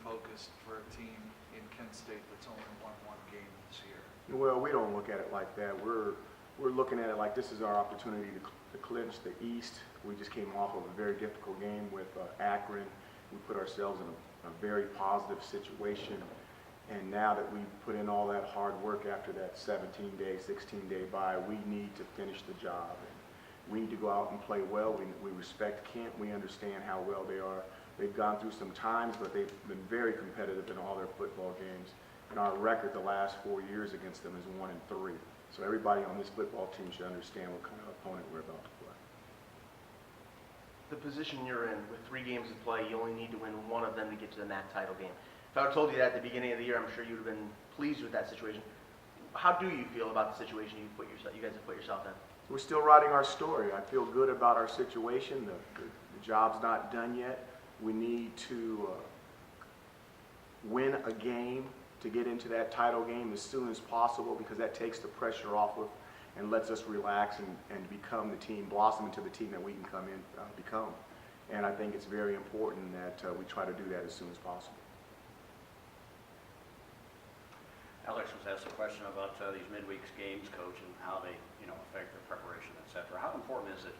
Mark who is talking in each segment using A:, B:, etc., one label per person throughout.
A: focused for a team in Kent State that's only won one game this year?
B: Well, we don't look at it like that. We're looking at it like this is our opportunity to clinch the East. We just came off of a very difficult game with Akron. We put ourselves in a very positive situation. And now that we've put in all that hard work after that 17-day, 16-day bye, we need to finish the job. And we need to go out and play well. We respect Kent. We understand how well they are. They've gone through some times, but they've been very competitive in all their football games. And our record the last 4 years against them is 1-3. So everybody on this football team should understand what kind of opponent we're about to play.
C: The position you're in, with 3 games to play, you only need to win one of them to get to the MAC title game. If I would have told you that at the beginning of the year, I'm sure you would have been pleased with that situation. How do you feel about the situation you guys have put yourself in?
B: We're still writing our story. I feel good about our situation. The job's not done yet. We need to win a game to get into that title game as soon as possible, because that takes the pressure off of and lets us relax and become the team, blossom into the team that we can come in, become. And I think it's very important that we try to do that as soon as possible.
D: Alex was asked a question about these midweek games, coach, and how they, affect their preparation, et cetera. How important is it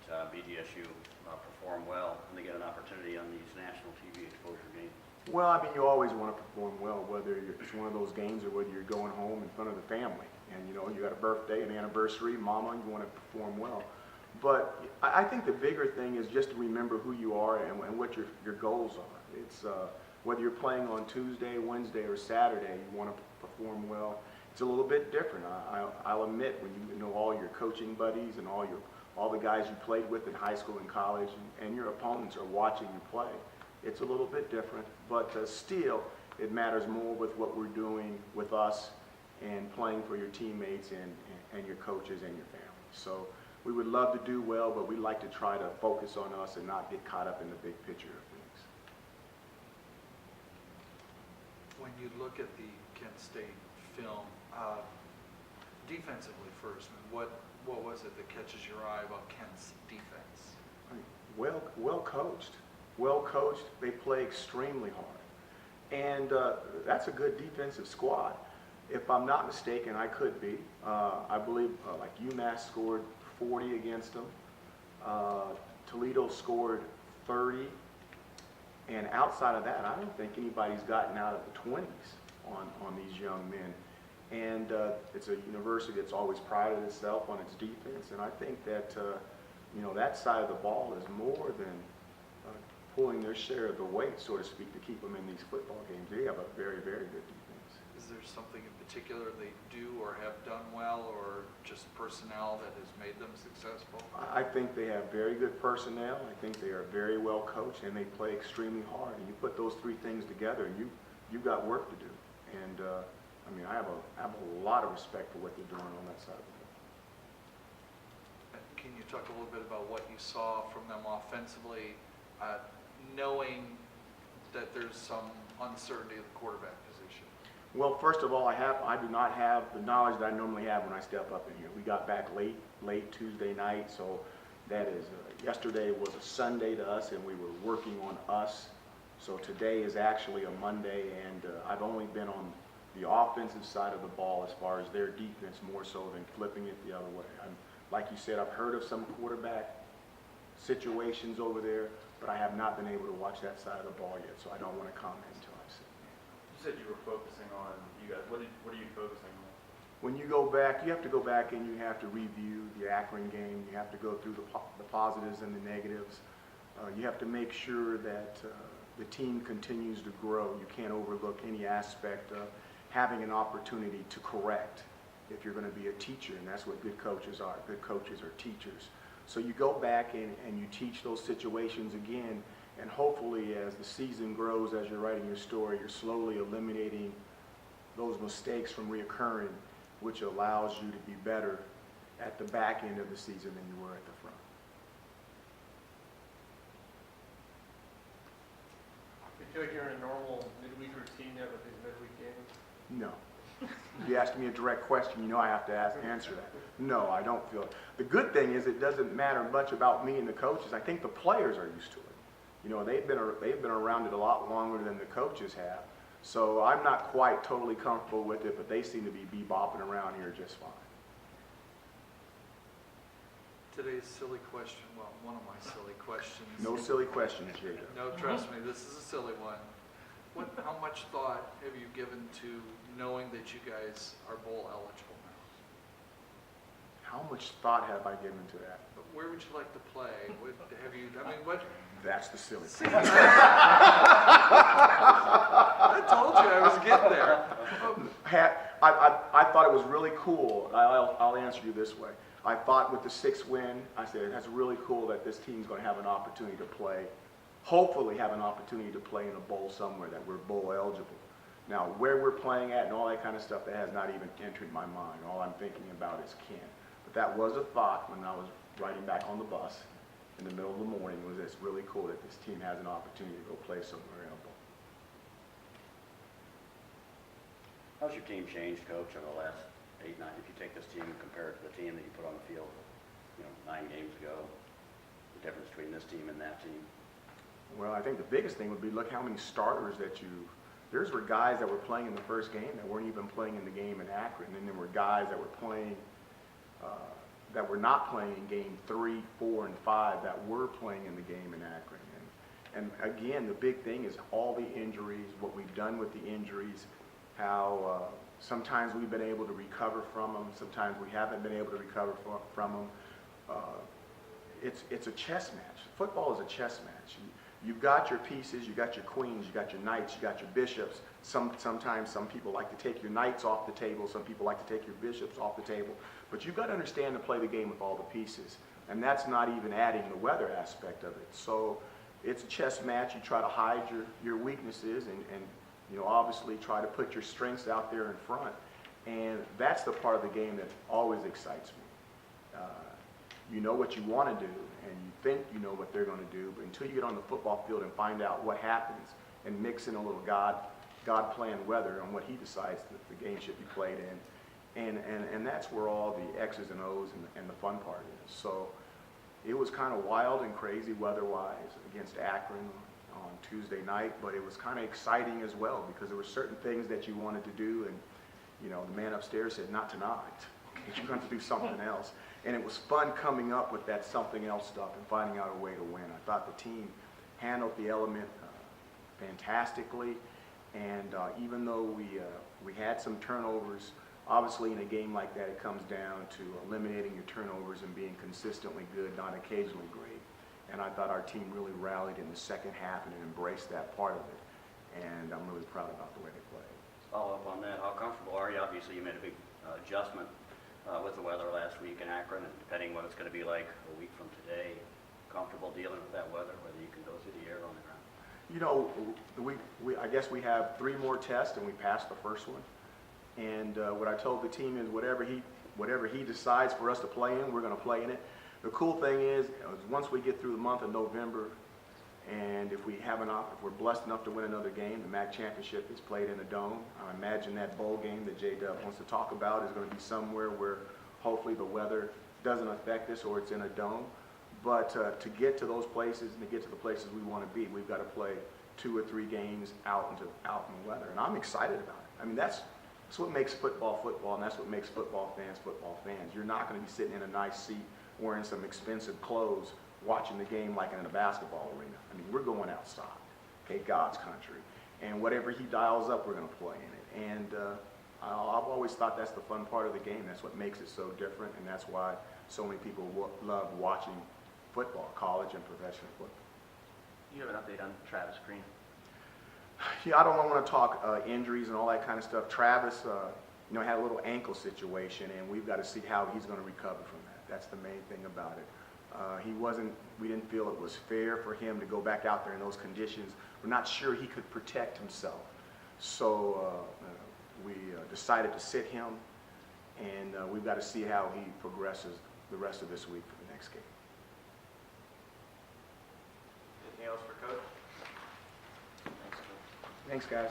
D: that BDSU perform well and they get an opportunity on these national TV exposure games?
B: Well, I mean, you always want to perform well, whether it's one of those games or whether you're going home in front of the family. And, you got a birthday, an anniversary, mama, you want to perform well. But I think the bigger thing is just to remember who you are and what your goals are. It's whether you're playing on Tuesday, Wednesday, or Saturday, you want to perform well. It's a little bit different. I'll admit, when you know all your coaching buddies and all the guys you played with in high school and college, and your opponents are watching you play, it's a little bit different. But still, it matters more with what we're doing with us and playing for your teammates and your coaches and your families. So we would love to do well, but we like to try to focus on us and not get caught up in the big picture of things.
A: When you look at the Kent State film, defensively first, what was it that catches your eye about Kent's defense?
B: Well coached. They play extremely hard, and that's a good defensive squad. If I'm not mistaken, I could be. I believe like UMass scored 40 against them. Toledo scored 30. And outside of that, I don't think anybody's gotten out of the 20s on these young men. And it's a university that's always prided itself on its defense. And I think that, that side of the ball is more than pulling their share of the weight, so to speak, to keep them in these football games. They have a very, very good defense.
A: Is there something in particular they do or have done well, or just personnel that has made them successful?
B: I think they have very good personnel. I think they are very well coached, and they play extremely hard. And you put those 3 things together, and you've got work to do. And I have a lot of respect for what they're doing on that side of the ball.
A: Can you talk a little bit about what you saw from them offensively, knowing that there's some uncertainty at the quarterback position?
B: Well, first of all, I do not have the knowledge that I normally have when I step up in here. We got back late Tuesday night, so that is yesterday was a Sunday to us, and we were working on us. So today is actually a Monday, and I've only been on the offensive side of the ball as far as their defense, more so than flipping it the other way. Like you said, I've heard of some quarterback situations over there, but I have not been able to watch that side of the ball yet, so I don't want to comment until I've seen it.
E: You said you were focusing on, you guys, what are you focusing on?
B: When you go back, you have to go back and you have to review the Akron game. You have to go through the positives and the negatives. You have to make sure that the team continues to grow. You can't overlook any aspect of having an opportunity to correct if you're going to be a teacher, and that's what good coaches are. Good coaches are teachers. So you go back and you teach those situations again, and hopefully as the season grows, as you're writing your story, you're slowly eliminating those mistakes from reoccurring, which allows you to be better at the back end of the season than you were at the front.
E: You feel like you're in a normal midweek routine now with these midweek games?
B: No. If you ask me a direct question, you know I have to answer that. No, I don't feel it. The good thing is it doesn't matter much about me and the coaches. I think the players are used to it. You know, they've been around it a lot longer than the coaches have. So I'm not quite totally comfortable with it, but they seem to be bebopping around here just fine.
A: Today's silly question, well, one of my silly questions.
B: No silly questions, Jada.
A: No, trust me, this is a silly one. How much thought have you given to knowing that you guys are bowl eligible now?
B: How much thought have I given to that?
A: But where would you like to play? What?
B: That's the silly
A: See,
B: question.
A: I told you I was getting there.
B: I thought it was really cool. I'll answer you this way. I thought with the 6th win, I said, that's really cool that this team's going to have an opportunity to play, hopefully have an opportunity to play in a bowl somewhere, that we're bowl eligible. Now, where we're playing at and all that kind of stuff, that has not even entered my mind. All I'm thinking about is Ken. But that was a thought when I was riding back on the bus in the middle of the morning, was it's really cool that this team has an opportunity to go play somewhere in a bowl.
D: How's your team changed, Coach, over the last 8, 9, if you take this team and compare it to the team that you put on the field, 9 games ago, the difference between this team and that team?
B: Well, I think the biggest thing would be look how many starters there's were guys that were playing in the first game that weren't even playing in the game in Akron, and then there were guys that were playing, that were not playing in game 3, 4, and 5 that were playing in the game in Akron. And again, the big thing is all the injuries, what we've done with the injuries, how sometimes we've been able to recover from them, sometimes we haven't been able to recover from them. It's a chess match. Football is a chess match. You've got your pieces, you've got your queens, you've got your knights, you've got your bishops. Sometimes some people like to take your knights off the table, some people like to take your bishops off the table. But you've got to understand to play the game with all the pieces. And that's not even adding the weather aspect of it. So it's a chess match. You try to hide your weaknesses and obviously try to put your strengths out there in front. And that's the part of the game that always excites me. You know what you want to do, and you think you know what they're going to do, but until you get on the football field and find out what happens and mix in a little God-planned weather on what he decides that the game should be played in. And that's where all the X's and O's and the fun part is. So it was kind of wild and crazy weather-wise against Akron on Tuesday night, but it was kind of exciting as well because there were certain things that you wanted to do, and the man upstairs said, not tonight. You're going to do something else. And it was fun coming up with that something else stuff and finding out a way to win. I thought the team handled the element fantastically, and even though we had some turnovers, obviously in a game like that it comes down to eliminating your turnovers and being consistently good, not occasionally great. And I thought our team really rallied in the second half and embraced that part of it. And I'm really proud about the way they played.
D: Follow up on that, how comfortable are you? Obviously you made a big adjustment with the weather last week in Akron, and depending what it's going to be like a week from today, comfortable dealing with that weather, whether you can go through the air or on the ground?
B: I guess we have 3 more tests, and we passed the first one. And what I told the team is whatever he decides for us to play in, we're going to play in it. The cool thing is once we get through the month of November, and if we're blessed enough to win another game, the MAC championship is played in a dome. I imagine that bowl game that J-Dub wants to talk about is going to be somewhere where hopefully the weather doesn't affect us or it's in a dome. But to get to those places and to get to the places we want to be, we've got to play 2 or 3 games out in the weather. And I'm excited about it. I mean, that's what makes football football, and that's what makes football fans football fans. You're not going to be sitting in a nice seat wearing some expensive clothes watching the game like in a basketball arena. I mean, we're going outside, okay, God's country. And whatever he dials up, we're going to play in it. And I've always thought that's the fun part of the game. That's what makes it so different, and that's why so many people love watching football, college and professional football.
C: You have an update on Travis Green?
B: Yeah, I don't want to talk injuries and all that kind of stuff. Travis, had a little ankle situation, and we've got to see how he's going to recover from that. That's the main thing about it. We didn't feel it was fair for him to go back out there in those conditions. We're not sure he could protect himself. So we decided to sit him, and we've got to see how he progresses the rest of this week for the next game.
E: Anything else for Coach?
B: Thanks, guys.